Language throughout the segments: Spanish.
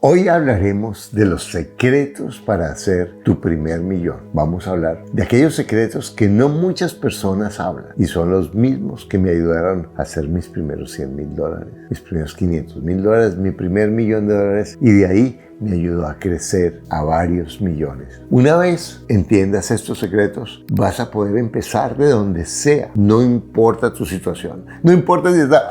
Hoy hablaremos de los secretos para hacer tu primer millón. Vamos a hablar de aquellos secretos que no muchas personas hablan y son los mismos que me ayudaron a hacer mis primeros $100,000, mis primeros $500,000, mi primer $1,000,000 y de ahí me ayudó a crecer a varios millones. Una vez entiendas estos secretos, vas a poder empezar de donde sea. No importa tu situación. No importa si estás,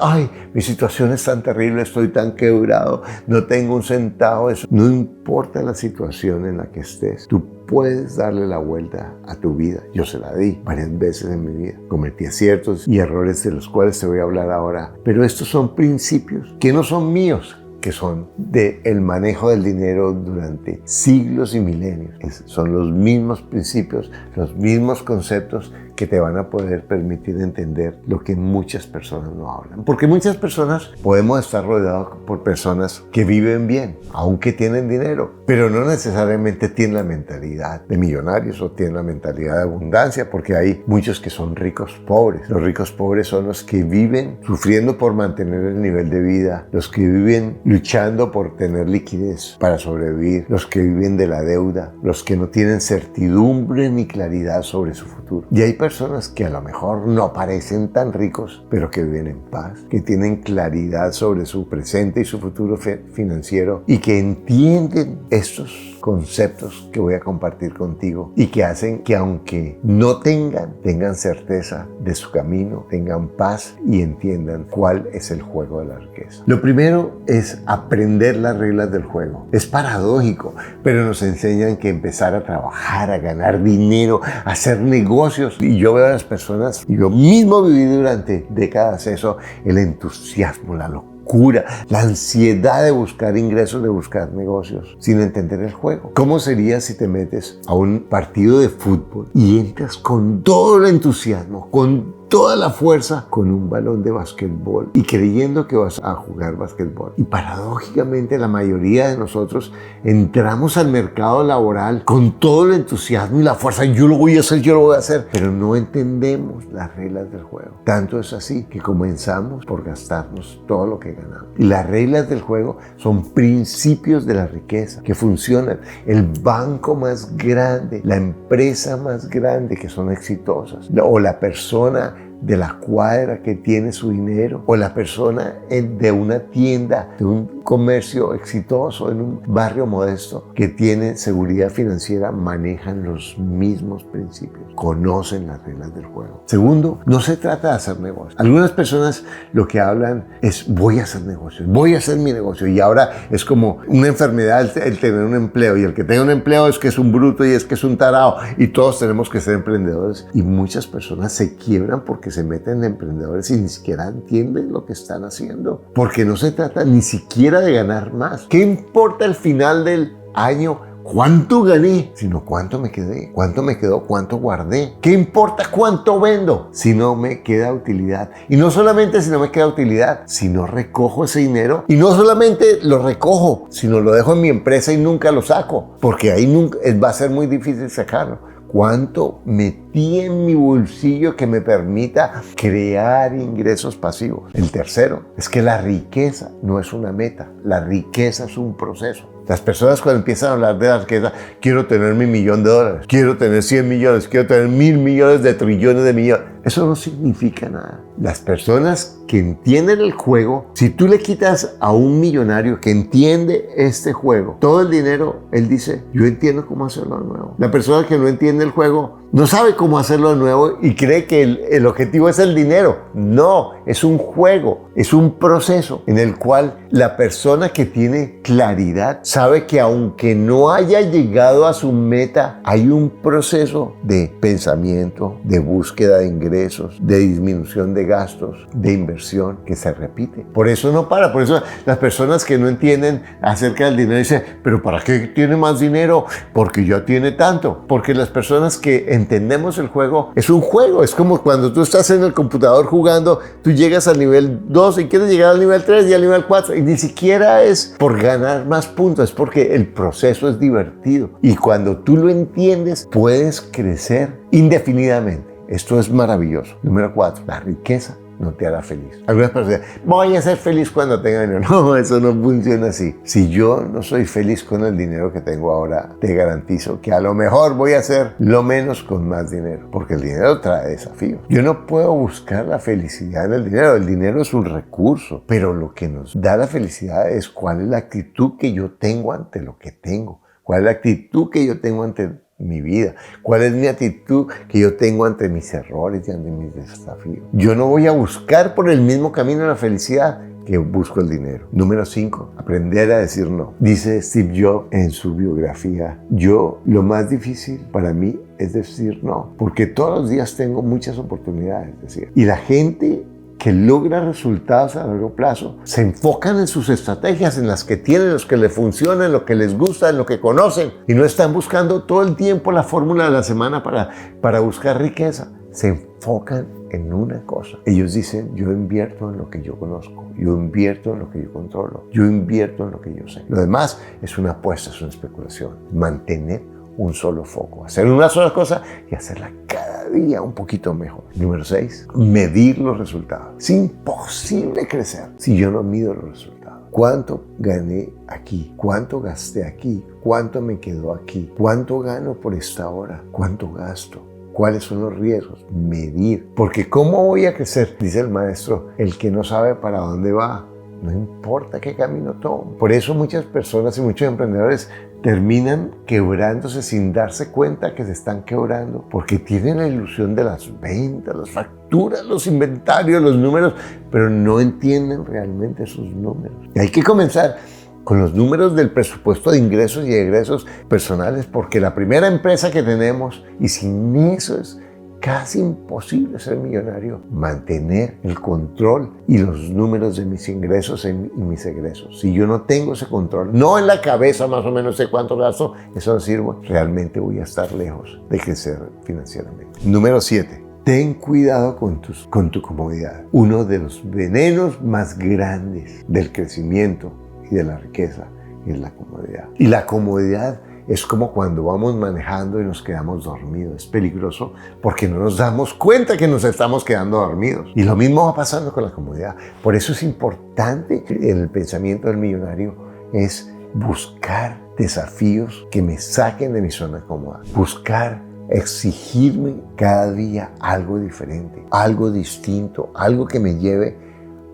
mi situación es tan terrible, estoy tan quebrado, no tengo un centavo. Eso. No importa la situación en la que estés. Tú puedes darle la vuelta a tu vida. Yo se la di varias veces en mi vida. Cometí aciertos y errores de los cuales te voy a hablar ahora. Pero estos son principios que no son míos, que son del manejo del dinero durante siglos y milenios. Son los mismos principios, los mismos conceptos que te van a poder permitir entender lo que muchas personas no hablan. Porque muchas personas podemos estar rodeados por personas que viven bien, aunque tienen dinero, pero no necesariamente tienen la mentalidad de millonarios o tienen la mentalidad de abundancia, porque hay muchos que son ricos pobres. Los ricos pobres son los que viven sufriendo por mantener el nivel de vida, los que viven luchando por tener liquidez para sobrevivir, los que viven de la deuda, los que no tienen certidumbre ni claridad sobre su futuro. Y hay personas que a lo mejor no parecen tan ricos, pero que viven en paz, que tienen claridad sobre su presente y su futuro financiero y que entienden estos conceptos que voy a compartir contigo y que hacen que aunque no tengan certeza de su camino, tengan paz y entiendan cuál es el juego de la riqueza. Lo primero es aprender las reglas del juego. Es paradójico, pero nos enseñan que empezar a trabajar, a ganar dinero, a hacer negocios. Y yo veo a las personas, y yo mismo viví durante décadas eso, el entusiasmo, la locura, la ansiedad de buscar ingresos, de buscar negocios, sin entender el juego. ¿Cómo sería si te metes a un partido de fútbol y entras con todo el entusiasmo, con toda la fuerza, con un balón de basquetbol y creyendo que vas a jugar basquetbol? Y paradójicamente la mayoría de nosotros entramos al mercado laboral con todo el entusiasmo y la fuerza. Yo lo voy a hacer, pero no entendemos las reglas del juego. Tanto es así que comenzamos por gastarnos todo lo que ganamos. Y las reglas del juego son principios de la riqueza que funcionan. El banco más grande, la empresa más grande que son exitosas, o la persona de la cuadra que tiene su dinero, o la persona de una tienda, de un comercio exitoso en un barrio modesto que tiene seguridad financiera, manejan los mismos principios, conocen las reglas del juego. Segundo, no se trata de hacer negocios. Algunas personas lo que hablan es voy a hacer negocios, voy a hacer mi negocio, y ahora es como una enfermedad el tener un empleo, y el que tenga un empleo es que es un bruto y es que es un tarado, y todos tenemos que ser emprendedores. Y muchas personas se quiebran porque se meten en emprendedores y ni siquiera entienden lo que están haciendo, porque no se trata ni siquiera de ganar más. ¿Qué importa al final del año cuánto gané, sino cuánto me quedé, cuánto me quedó, cuánto guardé? ¿Qué importa cuánto vendo si no me queda utilidad? Y no solamente si no me queda utilidad, sino recojo ese dinero, y no solamente lo recojo, sino lo dejo en mi empresa y nunca lo saco, porque ahí nunca va a ser muy difícil sacarlo. ¿Cuánto metí en mi bolsillo que me permita crear ingresos pasivos? El tercero es que la riqueza no es una meta, la riqueza es un proceso. Las personas cuando empiezan a hablar de la riqueza, quiero tener mi $1,000,000, quiero tener 100 millones, quiero tener 1,000 millones de trillones de millones. Eso no significa nada. Las personas que entienden el juego, si tú le quitas a un millonario que entiende este juego todo el dinero, él dice, yo entiendo cómo hacerlo de nuevo. La persona que no entiende el juego no sabe cómo hacerlo de nuevo y cree que el objetivo es el dinero. No, es un juego, es un proceso en el cual la persona que tiene claridad sabe que aunque no haya llegado a su meta, hay un proceso de pensamiento, de búsqueda de ingresos, de disminución de gastos, de inversión que se repite. Por eso no para, por eso las personas que no entienden acerca del dinero dicen, pero ¿para qué tiene más dinero? Porque ya tiene tanto. Porque las personas que entendemos el juego, es un juego, es como cuando tú estás en el computador jugando, tú llegas al nivel 2 y quieres llegar al nivel 3 y al nivel 4, y ni siquiera es por ganar más puntos, es porque el proceso es divertido, y cuando tú lo entiendes puedes crecer indefinidamente. Esto es maravilloso. Número 4, la riqueza no te hará feliz. Algunas personas dicen, voy a ser feliz cuando tenga dinero. No, eso no funciona así. Si yo no soy feliz con el dinero que tengo ahora, te garantizo que a lo mejor voy a hacer lo menos con más dinero, porque el dinero trae desafíos. Yo no puedo buscar la felicidad en el dinero. El dinero es un recurso, pero lo que nos da la felicidad es cuál es la actitud que yo tengo ante lo que tengo, cuál es la actitud que yo tengo ante mi vida, cuál es mi actitud que yo tengo ante mis errores y ante mis desafíos. Yo no voy a buscar por el mismo camino la felicidad que busco el dinero. Número 5, aprender a decir no. Dice Steve Jobs en su biografía, lo más difícil para mí es decir no, porque todos los días tengo muchas oportunidades, decía. Y la gente que logra resultados a largo plazo se enfocan en sus estrategias, en las que tienen, los que les funcionan, en lo que les gusta, en lo que conocen, y no están buscando todo el tiempo la fórmula de la semana para buscar riqueza. Se enfocan en una cosa. Ellos dicen, yo invierto en lo que yo conozco, yo invierto en lo que yo controlo, yo invierto en lo que yo sé. Lo demás es una apuesta, es una especulación. Mantener un solo foco, hacer una sola cosa y hacerla cada día un poquito mejor. Número 6, medir los resultados. Es imposible crecer si yo no mido los resultados. ¿Cuánto gané aquí? ¿Cuánto gasté aquí? ¿Cuánto me quedó aquí? ¿Cuánto gano por esta hora? ¿Cuánto gasto? ¿Cuáles son los riesgos? Medir. Porque ¿cómo voy a crecer? Dice el maestro, el que no sabe para dónde va, no importa qué camino tome. Por eso muchas personas y muchos emprendedores terminan quebrándose sin darse cuenta que se están quebrando, porque tienen la ilusión de las ventas, las facturas, los inventarios, los números, pero no entienden realmente esos números. Y hay que comenzar con los números del presupuesto de ingresos y egresos personales, porque la primera empresa que tenemos, y sin eso es casi imposible ser millonario, mantener el control y los números de mis ingresos y mis egresos. Si yo no tengo ese control, no en la cabeza más o menos sé cuánto gasto, eso no sirve, realmente voy a estar lejos de crecer financieramente. Número 7. Ten cuidado con tu comodidad. Uno de los venenos más grandes del crecimiento y de la riqueza es la comodidad. Y la comodidad es como cuando vamos manejando y nos quedamos dormidos. Es peligroso porque no nos damos cuenta que nos estamos quedando dormidos. Y lo mismo va pasando con la comodidad. Por eso es importante en el pensamiento del millonario es buscar desafíos que me saquen de mi zona cómoda. Buscar exigirme cada día algo diferente, algo distinto, algo que me lleve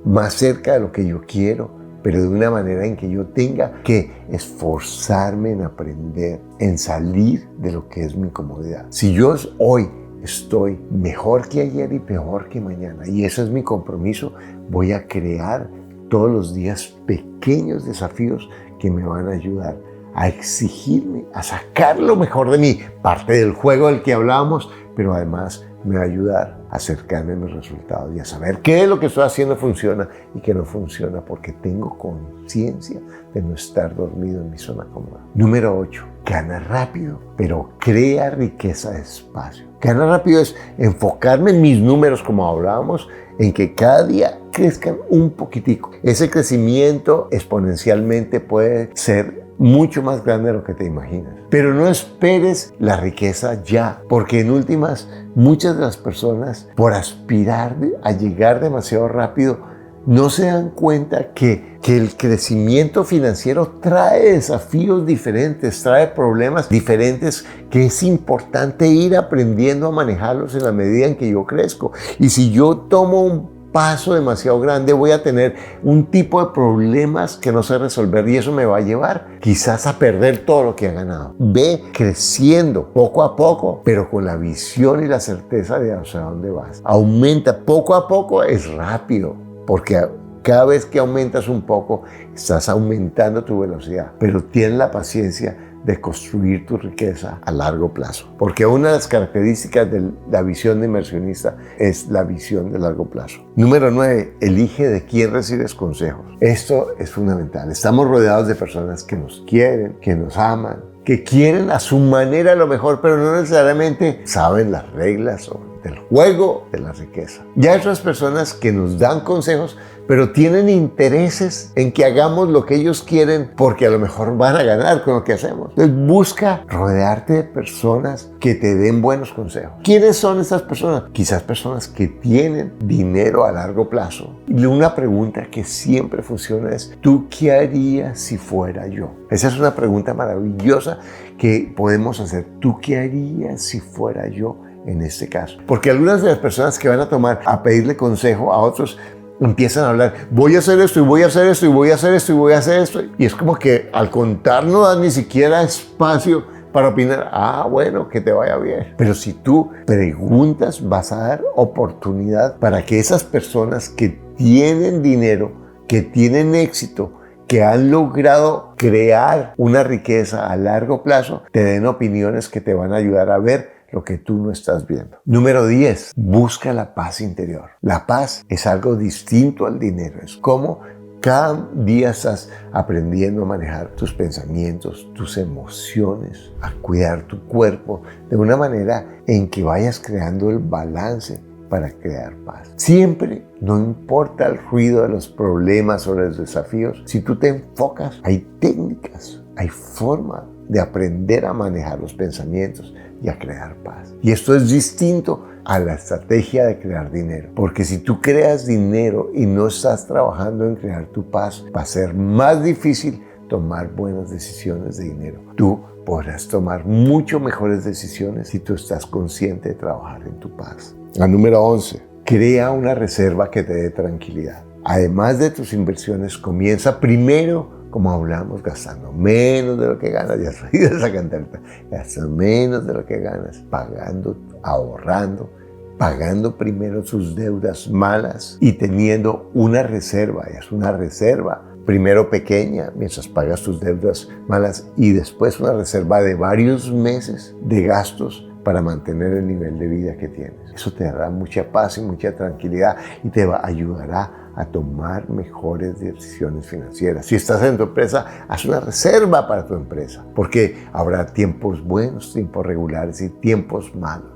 más cerca de lo que yo quiero, pero de una manera en que yo tenga que esforzarme en aprender, en salir de lo que es mi comodidad. Si yo hoy estoy mejor que ayer y peor que mañana, y ese es mi compromiso, voy a crear todos los días pequeños desafíos que me van a ayudar a exigirme, a sacar lo mejor de mí, parte del juego del que hablábamos, pero además me va a ayudar a acercarme a mis resultados y a saber qué es lo que estoy haciendo funciona y qué no funciona, porque tengo conciencia de no estar dormido en mi zona cómoda. Número 8. Gana rápido, pero crea riqueza despacio. Ganar rápido es enfocarme en mis números, como hablábamos, en que cada día crezcan un poquitico. Ese crecimiento exponencialmente puede ser mucho más grande de lo que te imaginas. Pero no esperes la riqueza ya, porque en últimas, muchas de las personas, por aspirar a llegar demasiado rápido, no se dan cuenta que el crecimiento financiero trae desafíos diferentes, trae problemas diferentes, que es importante ir aprendiendo a manejarlos en la medida en que yo crezco. Y si yo tomo un paso demasiado grande, voy a tener un tipo de problemas que no sé resolver, y eso me va a llevar quizás a perder todo lo que he ganado. Ve creciendo poco a poco, pero con la visión y la certeza de hacia dónde vas. Aumenta poco a poco, es rápido, porque cada vez que aumentas un poco, estás aumentando tu velocidad, pero tienes la paciencia de construir tu riqueza a largo plazo. Porque una de las características de la visión de inversionista es la visión de largo plazo. Número 9, elige de quién recibes consejos. Esto es fundamental. Estamos rodeados de personas que nos quieren, que nos aman, que quieren a su manera lo mejor, pero no necesariamente saben las reglas o del juego de la riqueza. Ya hay otras personas que nos dan consejos, pero tienen intereses en que hagamos lo que ellos quieren porque a lo mejor van a ganar con lo que hacemos. Entonces busca rodearte de personas que te den buenos consejos. ¿Quiénes son esas personas? Quizás personas que tienen dinero a largo plazo. Y una pregunta que siempre funciona es, ¿tú qué harías si fuera yo? Esa es una pregunta maravillosa que podemos hacer. ¿Tú qué harías si fuera yo en este caso? Porque algunas de las personas que van a pedirle consejo a otros empiezan a hablar, voy a hacer esto y voy a hacer esto y voy a hacer esto y voy a hacer esto. Y es como que al contar no da ni siquiera espacio para opinar. Bueno, que te vaya bien. Pero si tú preguntas, vas a dar oportunidad para que esas personas que tienen dinero, que tienen éxito, que han logrado crear una riqueza a largo plazo, te den opiniones que te van a ayudar a ver lo que tú no estás viendo. Número 10, busca la paz interior. La paz es algo distinto al dinero. Es como cada día estás aprendiendo a manejar tus pensamientos, tus emociones, a cuidar tu cuerpo de una manera en que vayas creando el balance para crear paz. Siempre, no importa el ruido de los problemas o los desafíos, si tú te enfocas, hay técnicas, hay formas de aprender a manejar los pensamientos y a crear paz. Y esto es distinto a la estrategia de crear dinero. Porque si tú creas dinero y no estás trabajando en crear tu paz, va a ser más difícil tomar buenas decisiones de dinero. Tú podrás tomar mucho mejores decisiones si tú estás consciente de trabajar en tu paz. La número 11, crea una reserva que te dé tranquilidad. Además de tus inversiones, comienza primero, como hablamos, gastando menos de lo que ganas. Ya soy de esa cantarita. Gasta menos de lo que ganas, pagando, ahorrando, pagando primero sus deudas malas y teniendo una reserva. Es una reserva, primero pequeña, mientras pagas tus deudas malas, y después una reserva de varios meses de gastos para mantener el nivel de vida que tienes. Eso te dará mucha paz y mucha tranquilidad y te ayudará a tomar mejores decisiones financieras. Si estás en tu empresa, haz una reserva para tu empresa, porque habrá tiempos buenos, tiempos regulares y tiempos malos.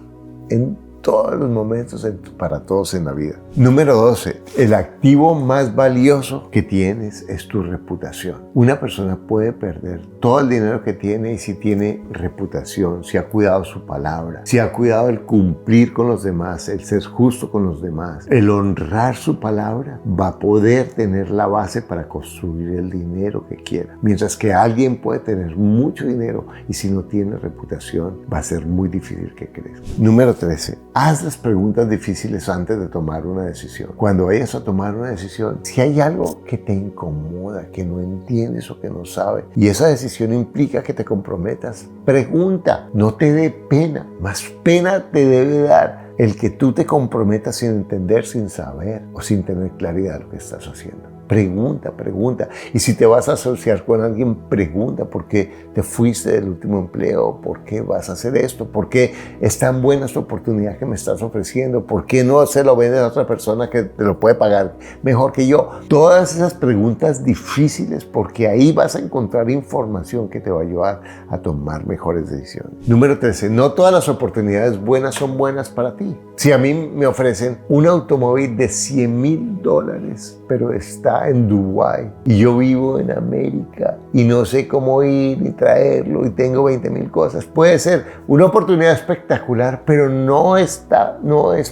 En todos los momentos para todos en la vida. Número 12. El activo más valioso que tienes es tu reputación. Una persona puede perder todo el dinero que tiene y si tiene reputación, si ha cuidado su palabra, si ha cuidado el cumplir con los demás, el ser justo con los demás, el honrar su palabra, va a poder tener la base para construir el dinero que quiera. Mientras que alguien puede tener mucho dinero y si no tiene reputación, va a ser muy difícil que crezca. Número 13. Haz las preguntas difíciles antes de tomar una decisión. Cuando vayas a tomar una decisión, si hay algo que te incomoda, que no entiendes o que no sabes, y esa decisión implica que te comprometas, pregunta, no te dé pena. Más pena te debe dar el que tú te comprometas sin entender, sin saber o sin tener claridad de lo que estás haciendo. Pregunta, pregunta. Y si te vas a asociar con alguien, pregunta por qué te fuiste del último empleo, por qué vas a hacer esto, por qué es tan buena esta oportunidad que me estás ofreciendo, por qué no se lo vendes a otra persona que te lo puede pagar mejor que yo. Todas esas preguntas difíciles, porque ahí vas a encontrar información que te va a ayudar a tomar mejores decisiones. Número 13. No todas las oportunidades buenas son buenas para ti. Si a mí me ofrecen un automóvil de $100,000, pero está en Dubái y yo vivo en América y no sé cómo ir y traerlo y tengo 20,000 cosas, puede ser una oportunidad espectacular, pero no es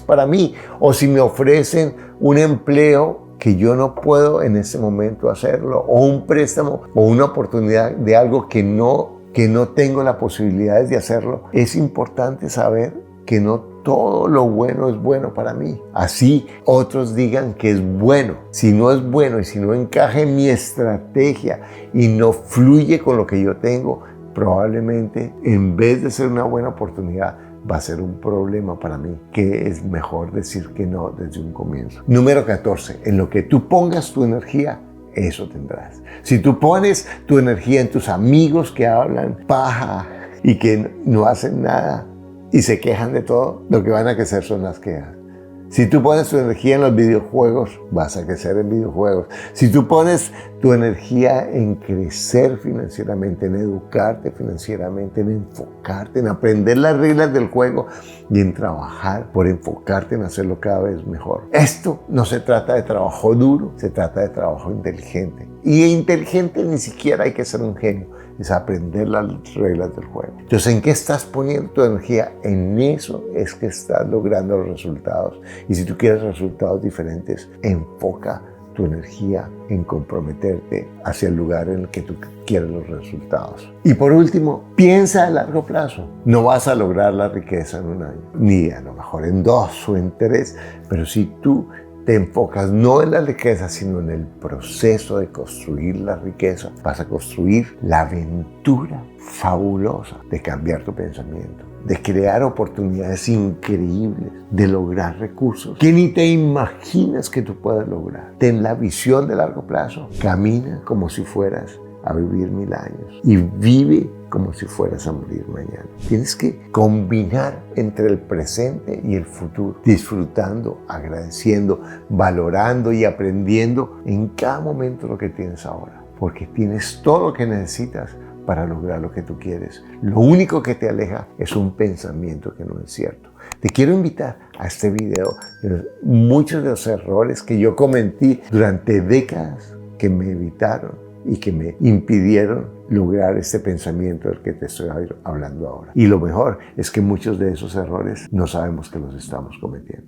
para mí. O si me ofrecen un empleo que yo no puedo en ese momento hacerlo, o un préstamo o una oportunidad de algo que no tengo la posibilidad de hacerlo, es importante saber que no todo lo bueno es bueno para mí. Así otros digan que es bueno. Si no es bueno y si no encaja en mi estrategia y no fluye con lo que yo tengo, probablemente en vez de ser una buena oportunidad, va a ser un problema para mí, que es mejor decir que no desde un comienzo. Número 14. En lo que tú pongas tu energía, eso tendrás. Si tú pones tu energía en tus amigos que hablan paja y que no hacen nada, y se quejan de todo, lo que van a crecer son las quejas. Si tú pones tu energía en los videojuegos, vas a crecer en videojuegos. Si tú pones tu energía en crecer financieramente, en educarte financieramente, en enfocarte, en aprender las reglas del juego y en trabajar por enfocarte en hacerlo cada vez mejor. Esto no se trata de trabajo duro, se trata de trabajo inteligente. Y inteligente ni siquiera hay que ser un genio, es aprender las reglas del juego. Entonces, ¿en qué estás poniendo tu energía? En eso es que estás logrando los resultados. Y si tú quieres resultados diferentes, enfoca tu energía en comprometerte hacia el lugar en el que tú quieres los resultados. Y por último, piensa a largo plazo. No vas a lograr la riqueza en un año, ni a lo mejor en 2 o en 3, pero si tú te enfocas no en la riqueza, sino en el proceso de construir la riqueza, vas a construir la aventura fabulosa de cambiar tu pensamiento, de crear oportunidades increíbles, de lograr recursos que ni te imaginas que tú puedes lograr. Ten la visión de largo plazo, camina como si fueras a vivir 1000 años y vive como si fueras a morir mañana. Tienes que combinar entre el presente y el futuro, disfrutando, agradeciendo, valorando y aprendiendo en cada momento lo que tienes ahora, porque tienes todo lo que necesitas para lograr lo que tú quieres. Lo único que te aleja es un pensamiento que no es cierto. Te quiero invitar a este video de muchos de los errores que yo cometí durante décadas que me evitaron y que me impidieron lograr este pensamiento del que te estoy hablando ahora. Y lo mejor es que muchos de esos errores no sabemos que los estamos cometiendo.